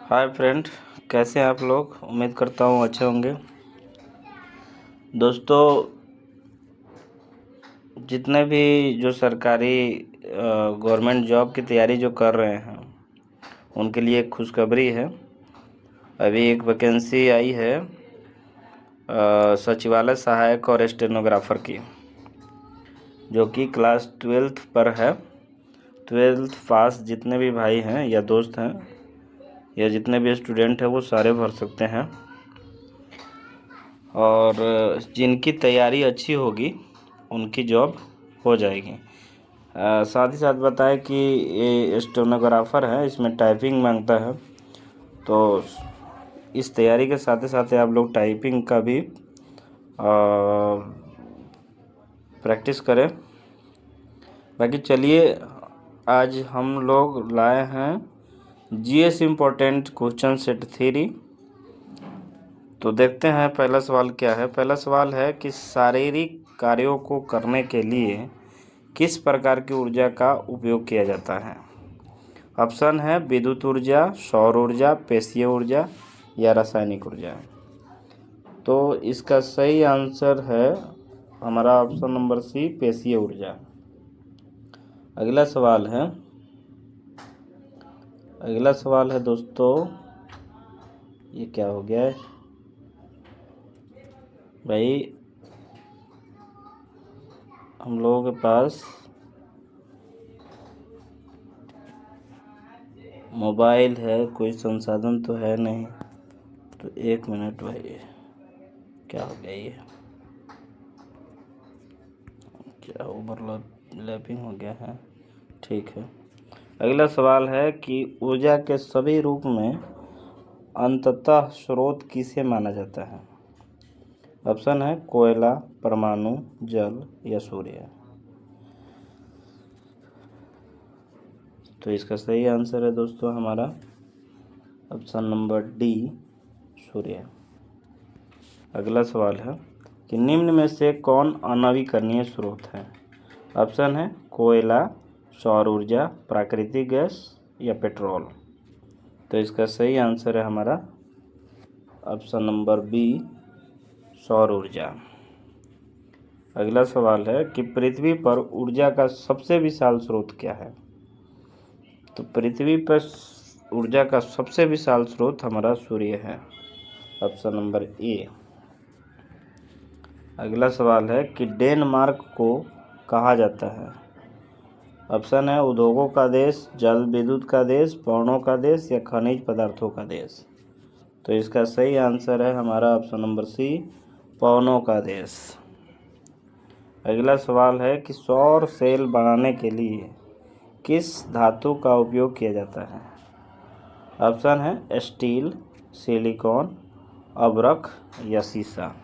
Hi friend, कैसे हैं आप लोग। उम्मीद करता हूँ अच्छे होंगे। दोस्तों, जितने भी जो सरकारी गवर्नमेंट जॉब की तैयारी जो कर रहे हैं उनके लिए एक खुशखबरी है। अभी एक वैकेंसी आई है सचिवालय सहायक और स्टेनोग्राफर की, जो कि क्लास 12th पर है। 12th पास जितने भी भाई हैं या दोस्त हैं या जितने भी स्टूडेंट हैं वो सारे भर सकते हैं, और जिनकी तैयारी अच्छी होगी उनकी जॉब हो जाएगी। साथ ही साथ बताएं कि ये स्टेनोग्राफर है, इसमें टाइपिंग मांगता है, तो इस तैयारी के साथ ही आप लोग टाइपिंग का भी प्रैक्टिस करें। बाकी चलिए, आज हम लोग लाए हैं GS important question set theory. तो देखते हैं पहला सवाल क्या है। पहला सवाल है कि शारीरिक कार्यों को करने के लिए किस प्रकार की ऊर्जा का उपयोग किया जाता है। ऑप्शन है विद्युत ऊर्जा, सौर ऊर्जा, पेशीय ऊर्जा या रासायनिक ऊर्जा। तो इसका सही आंसर है हमारा ऑप्शन नंबर सी, पेशीय ऊर्जा। अगला सवाल है दोस्तों, ये क्या हो गया है भाई, हम लोगों के पास मोबाइल है, कोई संसाधन तो है नहीं। तो एक मिनट भाई, क्या हो गया ये, क्या ओवरलैपिंग हो गया है। ठीक है, अगला सवाल है कि ऊर्जा के सभी रूप में अंततः स्रोत किसे माना जाता है। ऑप्शन है कोयला, परमाणु, जल या सूर्य। तो इसका सही आंसर है दोस्तों हमारा ऑप्शन नंबर डी, सूर्य। अगला सवाल है कि निम्न में से कौन अनवीकरणीय स्रोत है। ऑप्शन है कोयला, सौर ऊर्जा, प्राकृतिक गैस या पेट्रोल। तो इसका सही आंसर है हमारा ऑप्शन नंबर बी, सौर ऊर्जा। अगला सवाल है कि पृथ्वी पर ऊर्जा का सबसे विशाल स्रोत क्या है। तो पृथ्वी पर ऊर्जा का सबसे विशाल स्रोत हमारा सूर्य है, ऑप्शन नंबर ए। अगला सवाल है कि डेनमार्क को कहा जाता है। ऑप्शन है उद्योगों का देश, जल विद्युत का देश, पौधों का देश या खनिज पदार्थों का देश। तो इसका सही आंसर है हमारा ऑप्शन नंबर सी, पौधों का देश। अगला सवाल है कि सौर सेल बनाने के लिए किस धातु का उपयोग किया जाता है। ऑप्शन है स्टील, सिलिकॉन, अभ्रक या सीसा।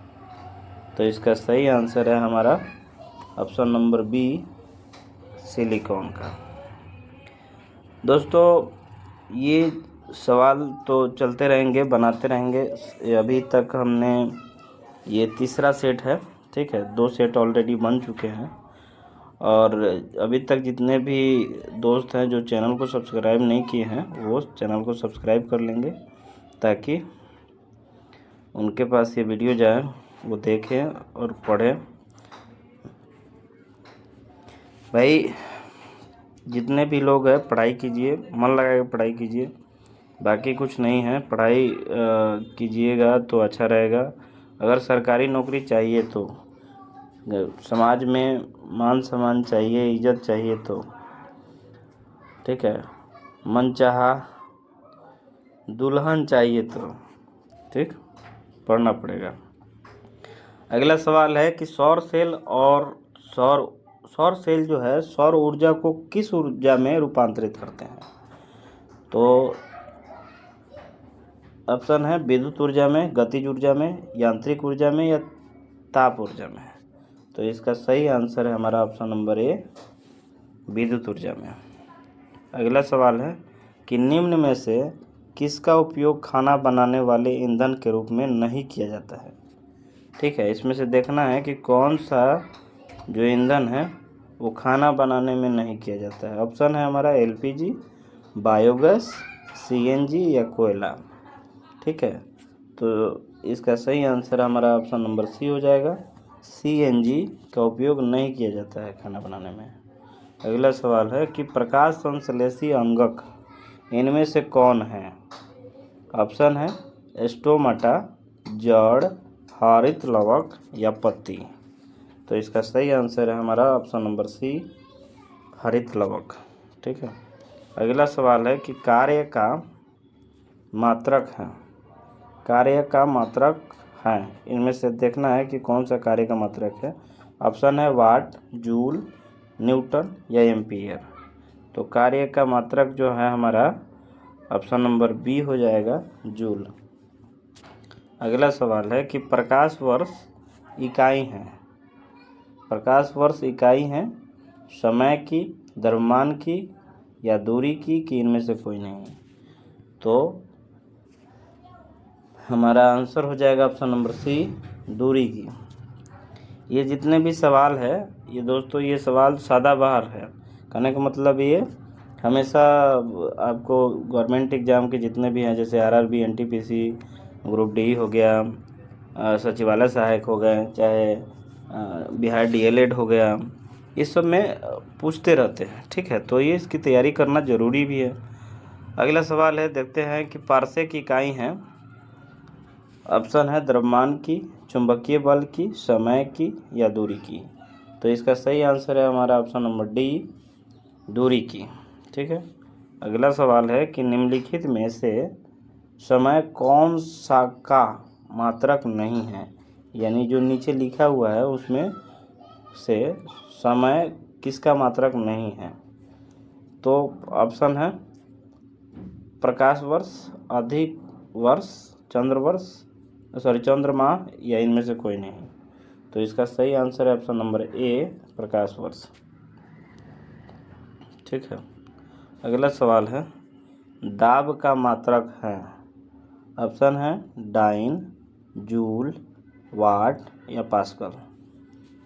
तो इसका सही आंसर है हमारा ऑप्शन नंबर बी, सिलिकॉन का। दोस्तों, ये सवाल तो चलते रहेंगे, बनाते रहेंगे। अभी तक हमने ये तीसरा सेट है, ठीक है। 2 सेट ऑलरेडी बन चुके हैं, और अभी तक जितने भी दोस्त हैं जो चैनल को सब्सक्राइब नहीं किए हैं वो चैनल को सब्सक्राइब कर लेंगे, ताकि उनके पास ये वीडियो जाए, वो देखें और पढ़ें। भाई, जितने भी लोग हैं पढ़ाई कीजिए, मन लगा के पढ़ाई कीजिए। बाकी कुछ नहीं है, पढ़ाई कीजिएगा तो अच्छा रहेगा। अगर सरकारी नौकरी चाहिए तो समाज में मान सम्मान चाहिए, इज्जत चाहिए, तो ठीक है, मनचाहा दुल्हन चाहिए तो ठीक पढ़ना पड़ेगा। अगला सवाल है कि सौर सेल जो है सौर ऊर्जा को किस ऊर्जा में रूपांतरित करते हैं। तो ऑप्शन है विद्युत ऊर्जा में, गतिज ऊर्जा में, यांत्रिक ऊर्जा में या ताप ऊर्जा में। तो इसका सही आंसर है हमारा ऑप्शन नंबर ए, विद्युत ऊर्जा में। अगला सवाल है कि निम्न में से किसका उपयोग खाना बनाने वाले ईंधन के रूप में नहीं किया जाता है। ठीक है, इसमें से देखना है कि कौन सा जो ईंधन है वो खाना बनाने में नहीं किया जाता है। ऑप्शन है हमारा एलपीजी, बायोगैस, CNG या कोयला। ठीक है, तो इसका सही आंसर हमारा ऑप्शन नंबर सी हो जाएगा। CNG का उपयोग नहीं किया जाता है खाना बनाने में। अगला सवाल है कि प्रकाश संश्लेषी अंगक इनमें से कौन है? ऑप्शन है स्टोमाटा, जड़, हरित लवक या पत्ती। तो इसका सही आंसर है हमारा ऑप्शन नंबर सी, हरित लवक। ठीक है, अगला सवाल है कि कार्य का मात्रक है। कार्य का मात्रक है, इनमें से देखना है कि कौन सा कार्य का मात्रक है। ऑप्शन है वाट, जूल, न्यूटन या एम्पीयर। तो कार्य का मात्रक जो है हमारा ऑप्शन नंबर बी हो जाएगा, जूल। अगला सवाल है कि प्रकाश वर्ष इकाई है। प्रकाश वर्ष इकाई है समय की, द्रव्यमान की या दूरी की, कि इनमें से कोई नहीं। तो हमारा आंसर हो जाएगा ऑप्शन नंबर सी, दूरी की। ये जितने भी सवाल है ये दोस्तों, ये सवाल सदाबहार है। कहने का मतलब ये हमेशा आपको गवर्नमेंट एग्ज़ाम के जितने भी हैं, जैसे RRB, NTPC, ग्रुप डी हो गया, सचिवालय सहायक हो गए, चाहे बिहार DLED हो गया, इस सब में पूछते रहते हैं। ठीक है, तो ये इसकी तैयारी करना ज़रूरी भी है। अगला सवाल है, देखते हैं कि पारसे की इकाई हैं। ऑप्शन है द्रव्यमान की, चुंबकीय बल की, समय की या दूरी की। तो इसका सही आंसर है हमारा ऑप्शन नंबर डी, दूरी की। ठीक है, अगला सवाल है कि निम्नलिखित में से समय कौन सा का मात्रक नहीं है, यानी जो नीचे लिखा हुआ है उसमें से समय किसका मात्रक नहीं है। तो ऑप्शन है प्रकाश वर्ष, अधिक वर्ष, चंद्रमा या इनमें से कोई नहीं। तो इसका सही आंसर है ऑप्शन नंबर ए, प्रकाश वर्ष। ठीक है, अगला सवाल है दाब का मात्रक है। ऑप्शन है डाइन, जूल, वाट या पास्कल।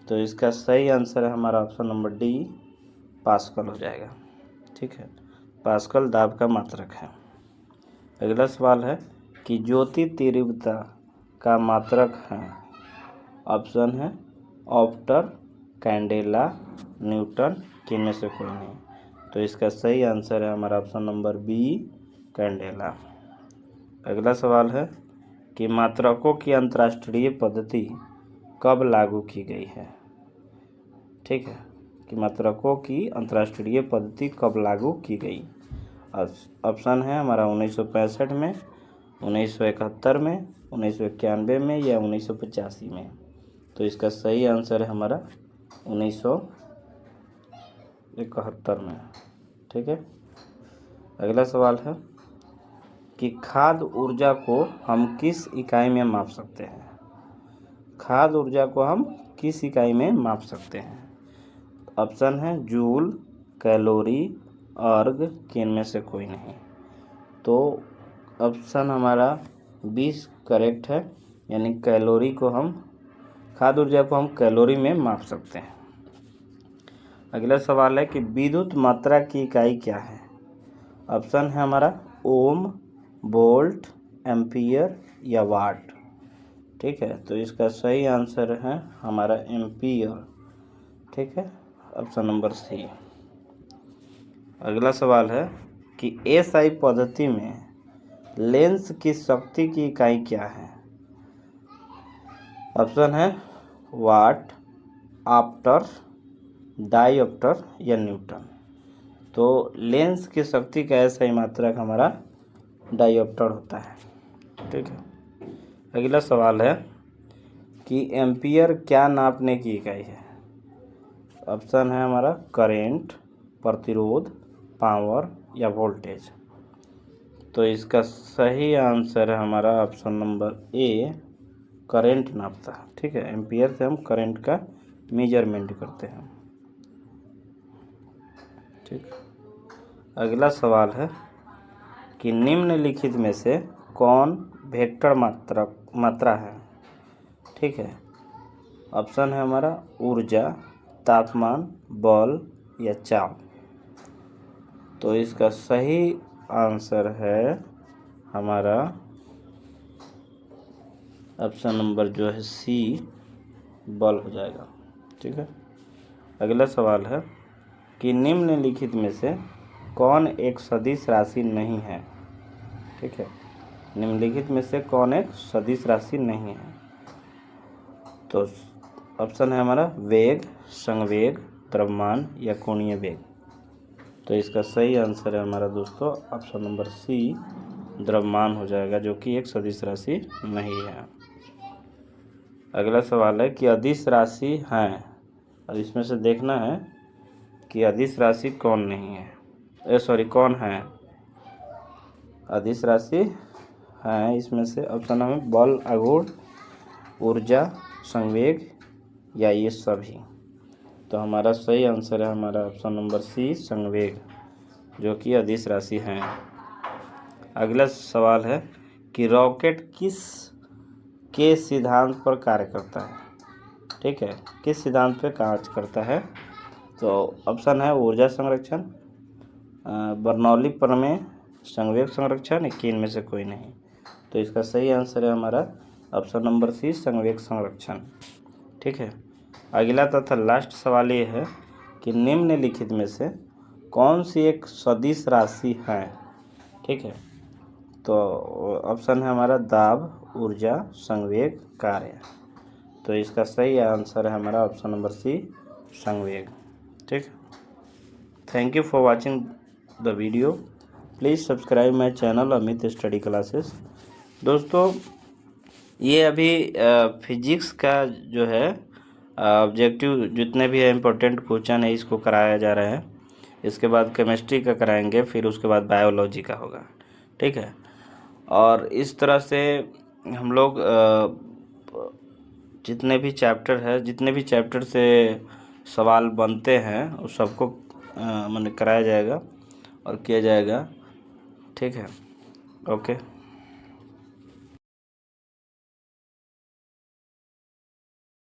तो इसका सही आंसर है हमारा ऑप्शन नंबर डी, पास्कल हो जाएगा। ठीक है, पास्कल दाब का मात्रक है। अगला सवाल है कि ज्योति तीव्रता का मात्रक है। ऑप्शन है ऑप्टर, कैंडेला, न्यूटन, कि इनमें से कोई नहीं। तो इसका सही आंसर है हमारा ऑप्शन नंबर बी, कैंडेला। अगला सवाल है कि मात्रकों की अंतर्राष्ट्रीय पद्धति कब लागू की गई है। ठीक है, कि मात्रकों की अंतर्राष्ट्रीय पद्धति कब लागू की गई। ऑप्शन है हमारा 1965 में, 1971 में, 1991 में या 1985 में। तो इसका सही आंसर है हमारा 1971 में। ठीक है, अगला सवाल है कि खाद्य ऊर्जा को हम किस इकाई में माप सकते हैं। खाद्य ऊर्जा को हम किस इकाई में माप सकते हैं। ऑप्शन है जूल, कैलोरी, अर्ग, कि इनमें से कोई नहीं। तो ऑप्शन हमारा 20 करेक्ट है, यानी कैलोरी को हम, खाद्य ऊर्जा को हम कैलोरी में माप सकते हैं। अगला सवाल है कि विद्युत मात्रा की इकाई क्या है। ऑप्शन है हमारा ओम, वोल्ट, एम्पियर या वाट। ठीक है, तो इसका सही आंसर है हमारा एम्पियर। ठीक है, ऑप्शन नंबर सी। अगला सवाल है कि SI पद्धति में लेंस की शक्ति की इकाई क्या है। ऑप्शन है वाट, ऑप्टर, डायऑप्टर या न्यूटन। तो लेंस की शक्ति का SI मात्रक हमारा डायऑप्टर होता है। ठीक है, अगला सवाल है कि एम्पियर क्या नापने की इकाई है। ऑप्शन है हमारा करेंट, प्रतिरोध, पावर या वोल्टेज। तो इसका सही आंसर है हमारा ऑप्शन नंबर ए, करेंट नापता है। ठीक है, एम्पियर से हम करेंट का मेजरमेंट करते हैं। ठीक, अगला सवाल है कि निम्नलिखित में से कौन वेक्टर मात्रा है। ठीक है, ऑप्शन है हमारा ऊर्जा, तापमान, बल या चाप। तो इसका सही आंसर है हमारा ऑप्शन नंबर जो है सी, बल हो जाएगा। ठीक है। अगला सवाल है कि निम्नलिखित में से कौन एक सदिश राशि नहीं है। ठीक है, निम्नलिखित में से कौन एक सदिश राशि नहीं है। तो ऑप्शन है हमारा वेग, संवेग, द्रव्यमान या कोणीय वेग। तो इसका सही आंसर है हमारा दोस्तों ऑप्शन नंबर सी, द्रव्यमान हो जाएगा, जो कि एक सदिश राशि नहीं है। अगला सवाल है कि अदिश राशि हैं, और इसमें से देखना है कि अदिश राशि कौन नहीं है, कौन है। अदिश राशि हैं इसमें से ऑप्शन में बल, आघूर्ण, ऊर्जा, संवेग या ये सभी। तो हमारा सही आंसर है हमारा ऑप्शन नंबर सी, संवेग, जो कि अदिश राशि हैं। अगला सवाल है कि रॉकेट किस के सिद्धांत पर कार्य करता है। ठीक है, किस सिद्धांत पर कार्य करता है। तो ऑप्शन है ऊर्जा संरक्षण, बर्नौली प्रमेय, संवेग संरक्षण, कि इनमें से कोई नहीं। तो इसका सही आंसर है हमारा ऑप्शन नंबर सी, संवेग संरक्षण। ठीक है। अगला तथा लास्ट सवाल ये है कि निम्नलिखित में से कौन सी एक सदिश राशि है। ठीक है, तो ऑप्शन है हमारा दाब, ऊर्जा, संवेग, कार्य। तो इसका सही आंसर है हमारा ऑप्शन नंबर सी, संवेग। ठीक। Thank you for watching the video. Please subscribe my channel Amit study classes. दोस्तों, ये अभी फिजिक्स का जो है ऑब्जेक्टिव जितने भी है इम्पोर्टेंट क्वेश्चन है इसको कराया जा रहा है। इसके बाद केमिस्ट्री का कराएंगे, फिर उसके बाद बायोलॉजी का होगा। ठीक है। और इस तरह से हम लोग जितने भी चैप्टर से सवाल बनते हैं उस सबको मैंने कराया जाएगा और किया जाएगा। ठीक है। ओके।